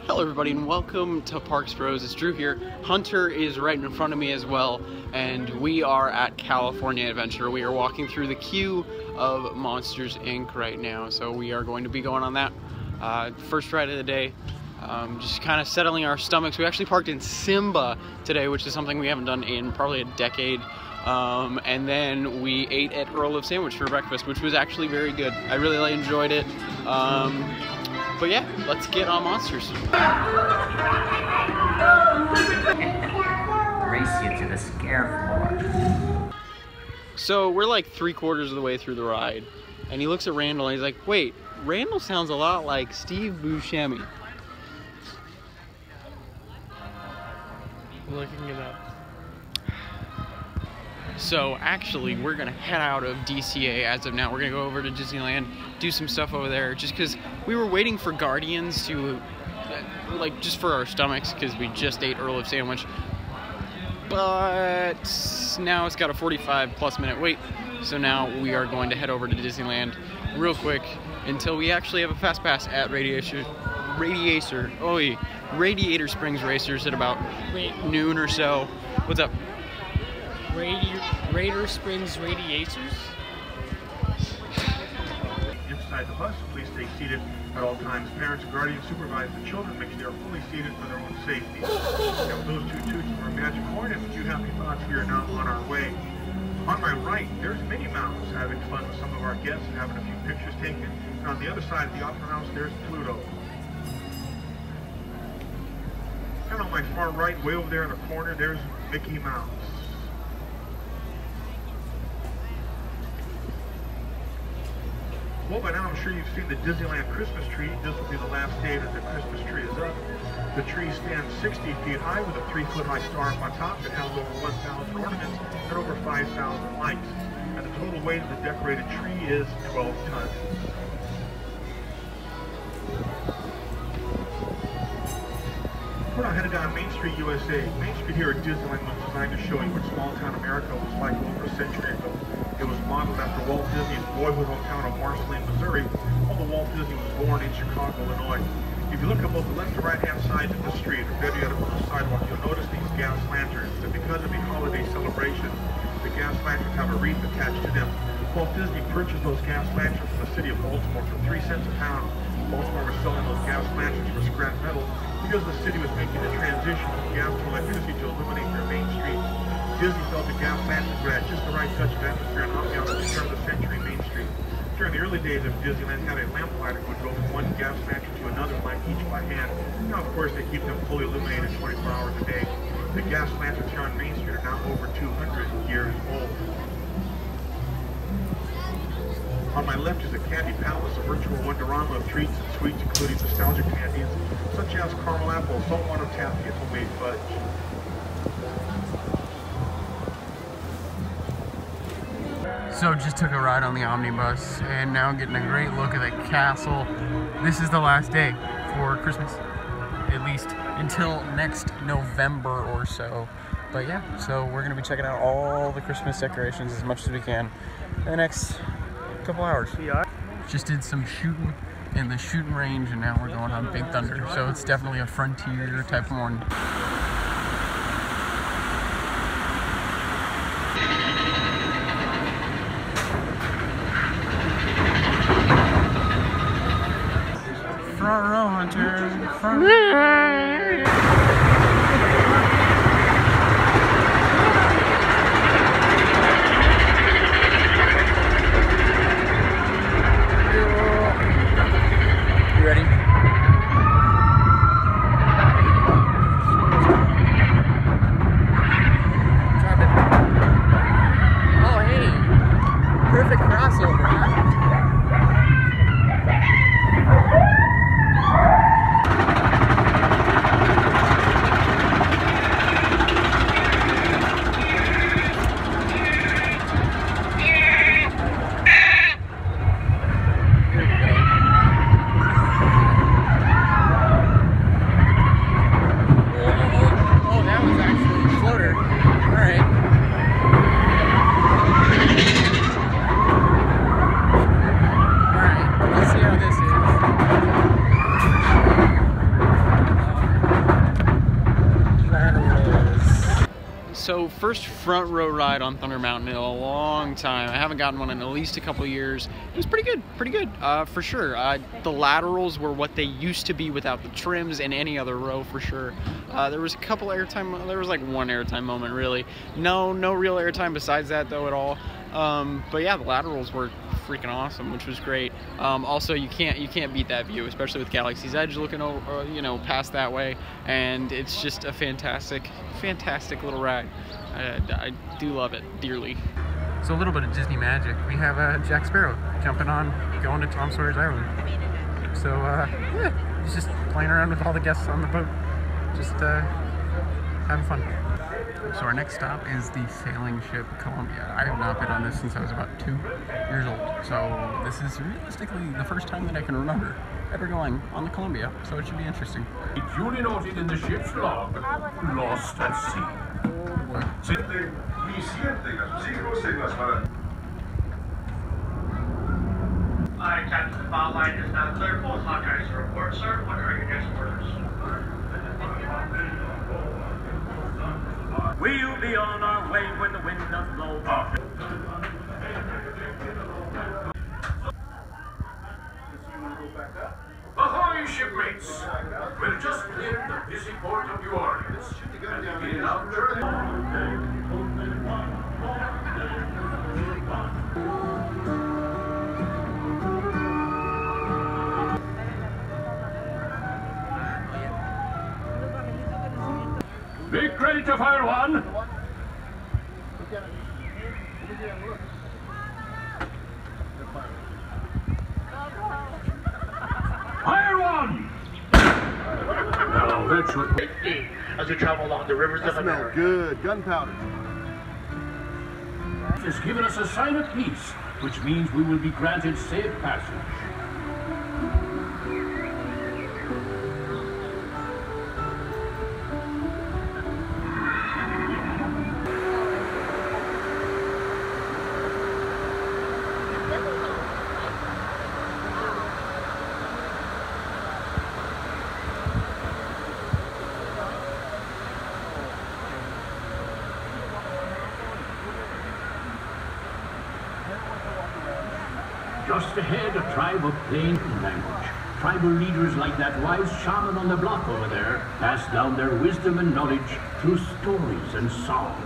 Hello everybody and welcome to Parks Bros. It's Drew here. Hunter is right in front of me as well, and we are at California Adventure. We are walking through the queue of Monsters Inc. right now, so we are going to be going on that first ride of the day. Just kind of settling our stomachs. We actually parked in Simba today, which is something we haven't done in probably a decade. And then we ate at Earl of Sandwich for breakfast, which was actually very good. I really enjoyed it. But yeah, let's get on Monsters. Race you to the scare floor. So we're like 3/4 of the way through the ride, and he looks at Randall and he's like, wait, Randall sounds a lot like Steve Buscemi. Looking it up. So actually, we're gonna head out of DCA as of now. We're gonna go over to Disneyland, do some stuff over there, just because we were waiting for Guardians to, like, just for our stomachs, because we just ate Earl of Sandwich. But now it's got a 45+ minute wait, so now we are going to head over to Disneyland real quick until we actually have a fast pass at Radiator Springs Racers at about noon or so. What's up? Radiator Springs Radiators? Inside the bus, please stay seated at all times. Parents and guardians supervise the children, make sure they are fully seated for their own safety. Now, with those two toots of our magic horn and a few happy thoughts, we are now on our way. On my right, there's Minnie Mouse having fun with some of our guests and having a few pictures taken. And on the other side of the Opera House, there's Pluto. And on my far right, way over there in the corner, there's Mickey Mouse. Well, by now I'm sure you've seen the Disneyland Christmas tree. This will be the last day that the Christmas tree is up. The tree stands 60 feet high with a 3-foot-high star up on top. It has over 1,000 ornaments and over 5,000 lights. And the total weight of the decorated tree is 12 tons. We're now headed down Main Street, USA. Main Street here at Disneyland was designed to show you what small-town America was like over a century ago. It was modeled after Walt Disney's boyhood hometown of Marceline, Missouri, although Walt Disney was born in Chicago, Illinois. If you look at both the left and right-hand sides of the street, or better yet, on the sidewalk, you'll notice these gas lanterns. And because of the holiday celebration, the gas lanterns have a wreath attached to them. Walt Disney purchased those gas lanterns from the city of Baltimore for 3 cents a pound. Baltimore was selling those gas lanterns for scrap metal because the city was making the transition from gas to electricity to illuminate their main streets. Disney felt the gas lanterns would add just the right touch of atmosphere and ambiance to the turn of the century Main Street. During the early days of Disneyland, had a lamplighter who would go from one gas lantern to another, light each by hand. Now, of course, they keep them fully illuminated 24 hours a day. The gas lanterns here on Main Street are now over 200 years old. On my left is a candy palace, a virtual wonderama of treats and sweets, including nostalgic candies such as caramel apple, saltwater taffy, and homemade fudge. So just took a ride on the omnibus and now getting a great look at the castle. This is the last day for Christmas, at least until next November or so. But yeah, so we're gonna be checking out all the Christmas decorations as much as we can in the next couple hours. Just did some shooting in the shooting range and now we're going on Big Thunder. So it's definitely a frontier type one. Front row, Hunter. Front row. You ready? Drop it. Oh, hey. Perfect crossover, huh? first front row ride on Thunder Mountain in a long time. I haven't gotten one in at least a couple years. It was pretty good, for sure. The laterals were what they used to be without the trims in any other row, for sure. There was a couple airtime, there was like one airtime moment really. No real airtime besides that though at all. But yeah, the laterals were freaking awesome, which was great. Also, you can't beat that view, especially with Galaxy's Edge looking over, you know, past that way, and it's just a fantastic little ride. I do love it dearly. So a little bit of Disney magic. We have Jack Sparrow jumping on, going to Tom Sawyer's Island. So yeah, he's just playing around with all the guests on the boat, just having fun. So our next stop is the sailing ship Columbia. I have not been on this since I was about 2 years old. So this is realistically the first time that I can remember ever going on the Columbia. So it should be interesting. Duly noted in the ship's log, lost at sea. Hi, Captain Botline is now clear for Hawkeye's report, sir. What are your next orders? We'll be on our way when the wind does blow. Ahoy, shipmates! We've just cleared the busy port of New Orleans and beginning our journey. Be ready to fire one. Fire one. Now that should as we travel along the rivers of America. Good. Gunpowder. has given us a sign of peace, which means we will be granted safe passage. Just ahead, a tribe of plain language. Tribal leaders like that wise shaman on the block over there pass down their wisdom and knowledge through stories and songs.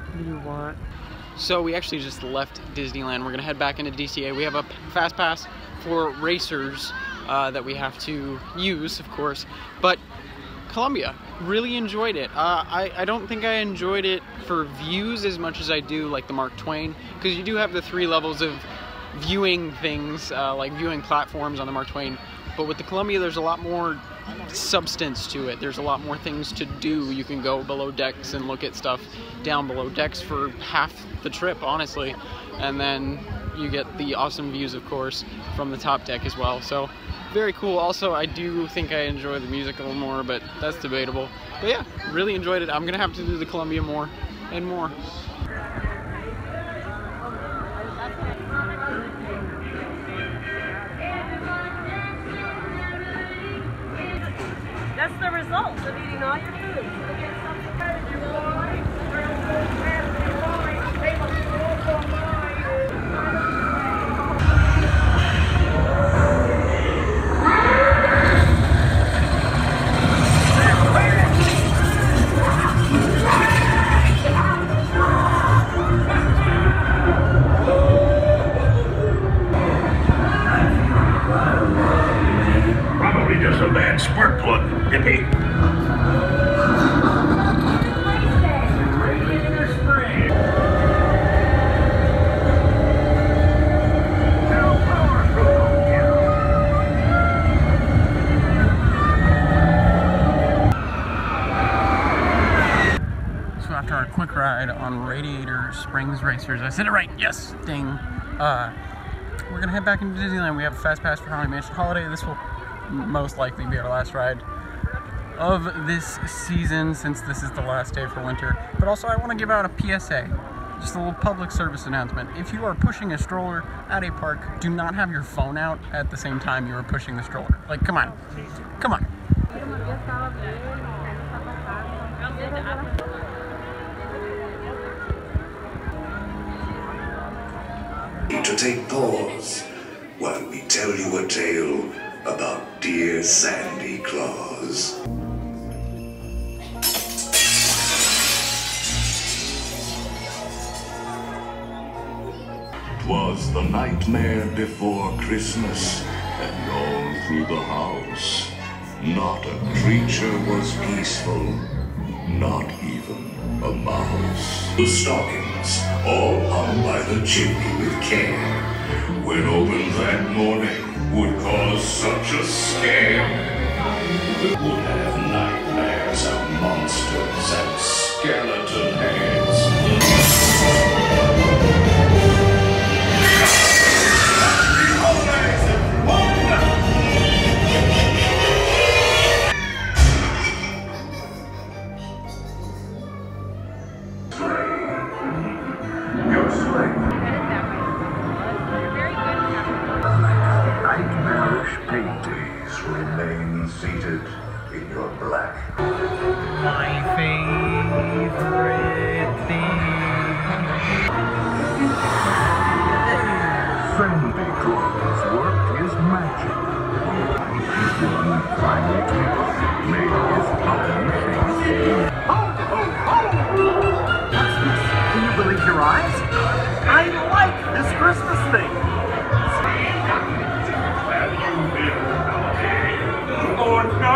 What do you want? So we actually just left Disneyland. We're gonna head back into DCA. We have a fast pass for racers that we have to use, of course. But Columbia, really enjoyed it. I don't think I enjoyed it for views as much as I do like the Mark Twain, because you do have the 3 levels of viewing things, like viewing platforms on the Mark Twain. But with the Columbia, there's a lot more substance to it. There's a lot more things to do. You can go below decks and look at stuff down below decks for half the trip, honestly. And then you get the awesome views, of course, from the top deck as well. So very cool. Also, I do think I enjoy the music a little more, but that's debatable. But yeah, really enjoyed it. I'm gonna have to do the Columbia more and more. That's the result of eating all your food. Probably just a bad spark plug, hippie. Radiator Springs. ride on Radiator Springs Racers. I said it right, yes, ding. We're gonna head back into Disneyland. We have a fast pass for Haunted Mansion Holiday. This will most likely be our last ride of this season, since this is the last day for winter. But also I want to give out a PSA, just a little public service announcement. If you are pushing a stroller at a park, do not have your phone out at the same time you are pushing the stroller. Like, come on, come on. To take pause while we tell you a tale about dear Sandy Claus. 'Twas the nightmare before Christmas, and all through the house, not a creature was peaceful, not even a mouse. The stockings, all hung by the chimney with care, when opened that morning, would cause such a scare. Would have nightmares of monsters and skeleton heads. Nightmarish paintings remain seated in your black. My favorite thing. Sandy Claus worked his magic. One final trip made his own face. Can you believe your eyes? I like this Christmas thing. Oh, no.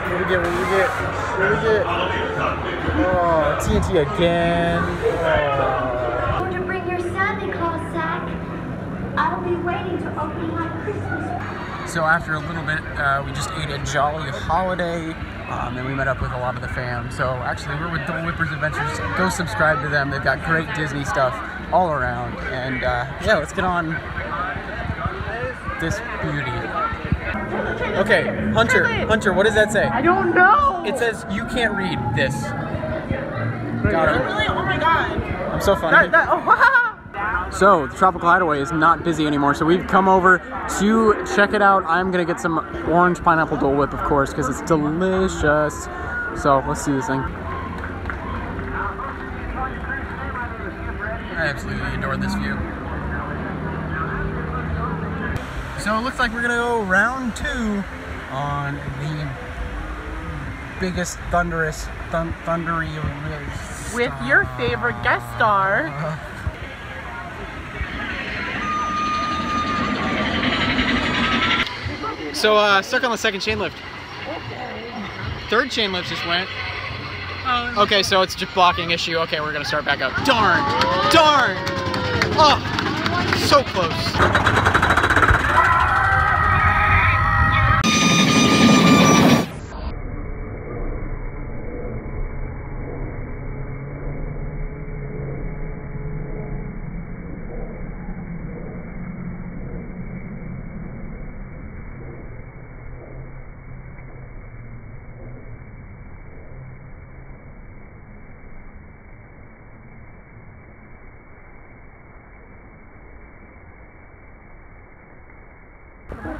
What do we get? Oh, TNT again. Oh. To bring your Santa Claus sack. I'll be waiting to open my Christmas. So after a little bit, we just ate a Jolly Holiday, and we met up with a lot of the fam. So actually, we're with Dole Whippers Adventures. Go subscribe to them. They've got great Disney stuff all around. And yeah, let's get on this beauty. Okay, Hunter, what does that say? I don't know. It says you can't read this. Got it. Really? Oh my god. I'm so funny. So the Tropical Hideaway is not busy anymore, so we've come over to check it out. I'm gonna get some orange pineapple Dole Whip, of course, because it's delicious. So let's see this thing. I absolutely adore this view. So it looks like we're gonna go round 2 on the biggest thundery With your favorite guest star. So stuck on the second chain lift. Third chain lift just went. Okay, so it's just blocking issue. Okay, we're gonna start back up. Darn! Oh, so close.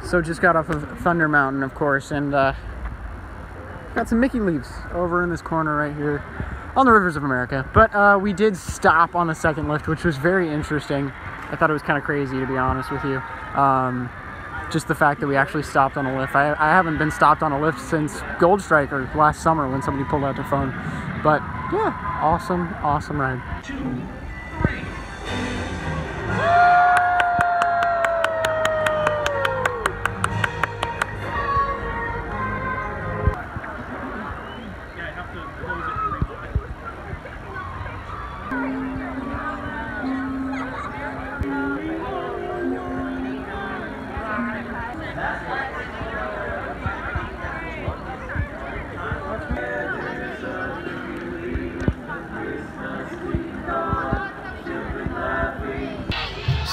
So just got off of Thunder Mountain, of course, and got some Mickey leaves over in this corner right here on the Rivers of America. But we did stop on the second lift, which was very interesting. I thought it was kind of crazy, to be honest with you. Just the fact that we actually stopped on a lift. I haven't been stopped on a lift since Gold Strike or last summer when somebody pulled out their phone. But yeah, awesome ride. 2, 3.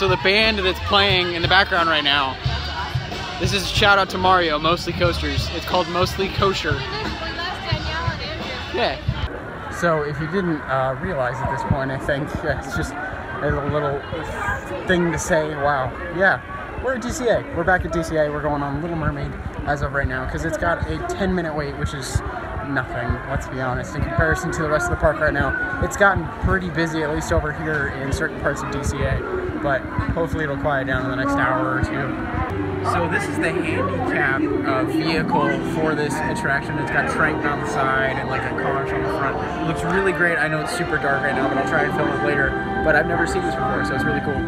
So the band that's playing in the background right now, this is a shout out to Mario, Mostly Coasters. It's called Mostly Kosher. Yeah. So if you didn't realize at this point, I think it's just a little thing to say, wow, yeah, we're at DCA. We're back at DCA. We're going on Little Mermaid as of right now because it's got a 10-minute wait, which is nothing, let's be honest, in comparison to the rest of the park right now. It's gotten pretty busy, at least over here in certain parts of DCA, but hopefully it'll quiet down in the next hour or two. So this is the handicap vehicle for this attraction. It's got Trank on the side and like a conch on the front. It looks really great. I know it's super dark right now, but I'll try and film it later. But I've never seen this before, so it's really cool.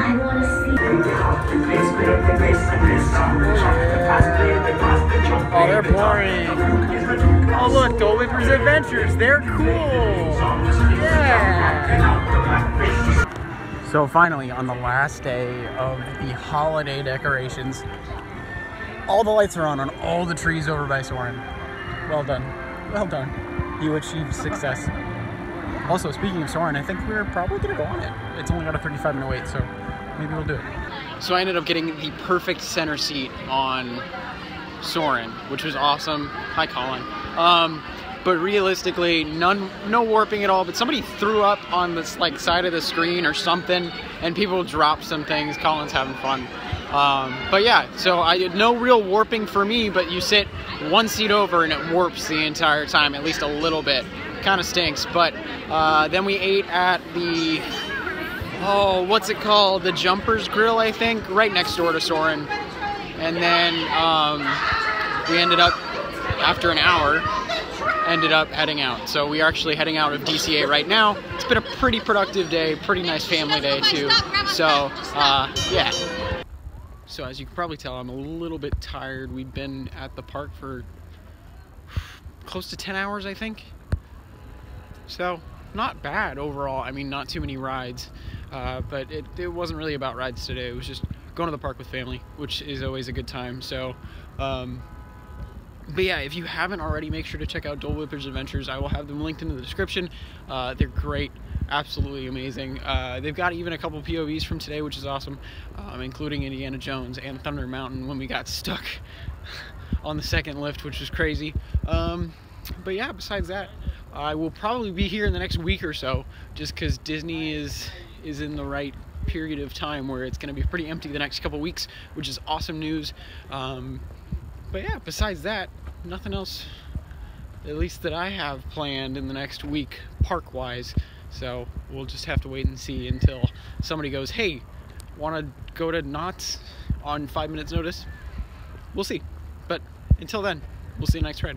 I want to see. Oh, they're boring. Oh, look, Dole Whippers Adventures. They're cool. Yeah. So finally, on the last day of the holiday decorations, all the lights are on all the trees over by Soarin'. Well done. Well done. You achieved success. Also, speaking of Soarin', I think we're probably going to go on it. It's only got a 35-minute wait, so maybe we'll do it. So I ended up getting the perfect center seat on Soarin', which was awesome. Hi, Colin. But realistically, no warping at all, but somebody threw up on this like side of the screen or something, and people dropped some things. Colin's having fun. But yeah, so I had no real warping for me, but you sit one seat over and it warps the entire time, at least a little bit. Kind of stinks. But then we ate at the, oh, what's it called? The Jumpers Grill, I think, right next door to Soarin'. And then we ended up, after an hour, heading out. So we are actually heading out of DCA right now. It's been a pretty productive day, pretty nice family day too. So yeah. So as you can probably tell, I'm a little bit tired. We've been at the park for close to 10 hours, I think. So not bad overall. I mean, not too many rides, but it wasn't really about rides today. It was just going to the park with family, which is always a good time. So but yeah, if you haven't already, make sure to check out Dole Whippers Adventures. I will have them linked in the description. They're great, absolutely amazing. They've got even a couple POVs from today, which is awesome, including Indiana Jones and Thunder Mountain when we got stuck on the second lift, which was crazy. But yeah, besides that, I will probably be here in the next week or so, just because Disney is in the right period of time where it's going to be pretty empty the next couple weeks, which is awesome news. But yeah, besides that, nothing else, at least that I have planned in the next week, park-wise. So we'll just have to wait and see until somebody goes, hey, want to go to Knott's on 5 minutes notice? We'll see. But until then, we'll see you next ride.